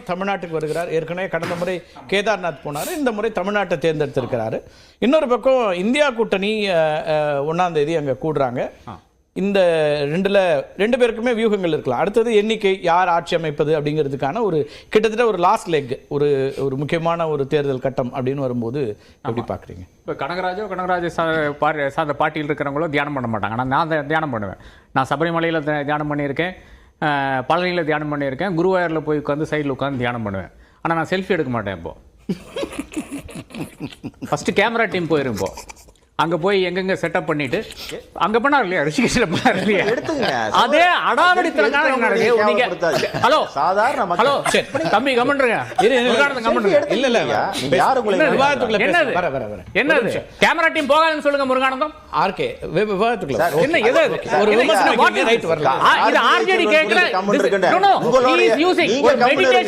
தமிழ்நாட்டுக்கு வருகிறார். ஏற்கனவே கடந்த முறை கேதார்நாத் போனார். இந்த முறை தமிழ்நாட்டை தேர்ந்தெடுத்திருக்கிறாரு. இன்னொரு பக்கம் இந்தியா கூட்டணி 1ஆம் தேதி அங்கே கூடுறாங்க. இந்த ரெண்டு பேருக்குமே வியூகங்கள் இருக்கலாம். அடுத்தது எண்ணிக்கை, யார் ஆட்சி அமைப்பது அப்படிங்கிறதுக்கான ஒரு கிட்டத்தட்ட ஒரு லாஸ்ட் லெக், ஒரு முக்கியமான ஒரு தேர்தல் கட்டம் அப்படின்னு வரும்போது எப்படி பார்க்குறீங்க? இப்போ கனகராஜ் சார்ந்த பார்ட்டியில் இருக்கிறவங்களும் தியானம் பண்ண மாட்டாங்க. ஆனால் நான் தியானம் பண்ணுவேன். நான் சபரிமலையில் தியானம் பண்ணியிருக்கேன், பழனியில் தியானம் பண்ணியிருக்கேன், குருவாயூரில் போய் உட்காந்து சைடில் உட்காந்து தியானம் பண்ணுவேன். ஆனால் நான் செல்ஃபி எடுக்க மாட்டேன். இப்போ ஃபஸ்ட்டு கேமரா டீம் போயிரும். இப்போ அங்கே போய் எங்கெங்க செட்டப் பண்ணிட்டு அங்கே பண்ணார் இல்லையா, ரிஷிகேஷில் பண்ணார் இல்லையா, அதே அடாவடித்தனக்கான ஹலோ ஹலோ தம்பி கமெண்ட்ருங்க, என்னது கேமரா டீம் போகாதுன்னு சொல்லுங்க. முருகானந்தம் ஆர்கே விவாதத்துக்குள்ள என்ன எது ஒரு விமர்சனம் இது ஆர்ஜேடி கேட்கல.